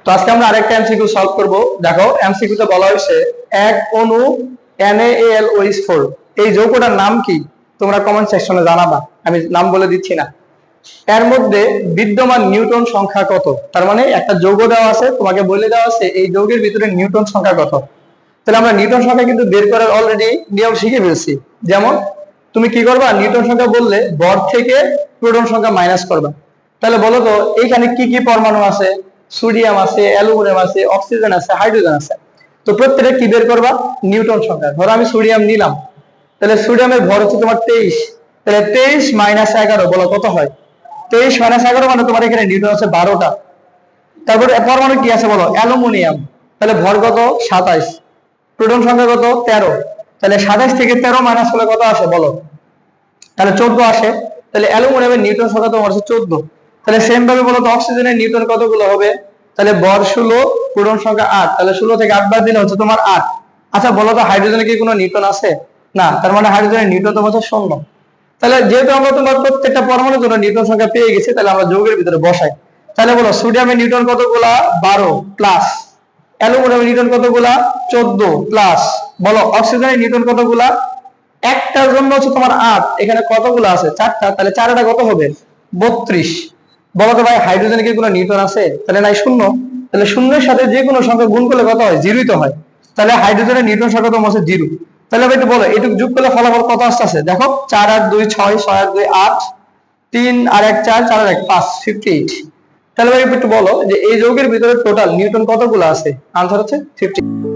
তো আজকে আমরা আরেকটা এমসিকিউ সলভ করব। দেখো এমসিকিউতে বলা হয়েছে এক অণু NaLOH4 এই যৌগটার নাম কি, তোমরা কমেন্ট সেকশনে জানাবা, আমি নাম বলে দিচ্ছি না। এর মধ্যে বিদ্যমান নিউটন সংখ্যা কত? তার মানে একটা যৌগ দেওয়া আছে, তোমাকে বলে দেওয়া আছে এই যৌগের ভিতরে নিউটন সংখ্যা কত। তাহলে আমরা নিউটন সংখ্যা কিন্তু বের করার অলরেডি নিয়ম শিখে ফেলছি। যেমন তুমি কি করবা, নিউটন সংখ্যা বললে ভর থেকে প্রোটন সংখ্যা মাইনাস করবা। তাহলে বলো তো এইখানে কি কি পরমাণু আছে? সোডিয়াম আছে, অ্যালুমিনিয়াম আছে, অক্সিজেন আছে, হাইড্রোজেন আছে। তো প্রত্যেকটা কি বের করবা? নিউটন সংখ্যা। ধরো আমি সোডিয়াম নিলাম, তাহলে সোডিয়ামের ভর হচ্ছে তোমার 23, তাহলে 23 মাইনাস 11 বলো কত হয়? 23 মাইনাস 11 মানে তোমার এখানে নিউটন আছে 12টা। তারপরে পরমাণু কি আছে বলো? অ্যালুমিনিয়াম, তাহলে ভর কত? 27। প্রোটন সংখ্যা কত? 13। তাহলে 27 থেকে 13 মাইনাস হলে কত আসে বলো? তাহলে 14 আসে। তাহলে অ্যালুমিনিয়ামের নিউটন সংখ্যা তোমার হচ্ছে 14। তাহলে সেম ভাবে বলো তো অক্সিজেনের নিউটন কতগুলো হবে? তাহলে ভর 16, প্রোটন সংখ্যা 8, তাহলে 16 থেকে 8 বাদ দিলে হচ্ছে তোমার 8। আচ্ছা বলো তো হাইড্রোজেনে কি কোনো নিউটন আছে? না, তার মানে হাইড্রোজেনের নিউটন তোমার হচ্ছে 0। তাহলে যেহেতু আমরা তোমার প্রত্যেকটা পরমাণুর জন্য নিউটন সংখ্যা পেয়ে গেছি, তাহলে আমরা যৌগের ভিতরে বসাই। তাহলে বলো সোডিয়ামের নিউটন কতগুলা? 12 প্লাস। অ্যালুমিনিয়ামের নিউটন কতগুলা? 14 প্লাস। বলো অক্সিজেনের নিউটন কতগুলা? একটার জন্য হচ্ছে তোমার 8, এখানে কতগুলো আছে? 4টা, তাহলে 4টা কত হবে? 32। বলো তো ভাই হাইড্রোজেনে কি কোনো নিউটন আছে? তাহলে নাই, শূন্য। তাহলে শূন্যের সাথে যে কোনো সংখ্যা গুণ করলে কত হয়? জিরোই তো হয়। তাহলে হাইড্রোজেনের নিউটন সংখ্যা তো হচ্ছে 0। তাহলে ভাই একটু বলো এটুকু যোগ করলে ফলাফল কত আসছে? দেখো 4 আর 2 6, 6 আর 2 8, 3 আর 1 4, 4 আর 1 5, 58। তাহলে ভাই একটু বলো যে এই যৌগের ভিতরে টোটাল নিউটন কতগুলো আছে? আনসার হচ্ছে 50।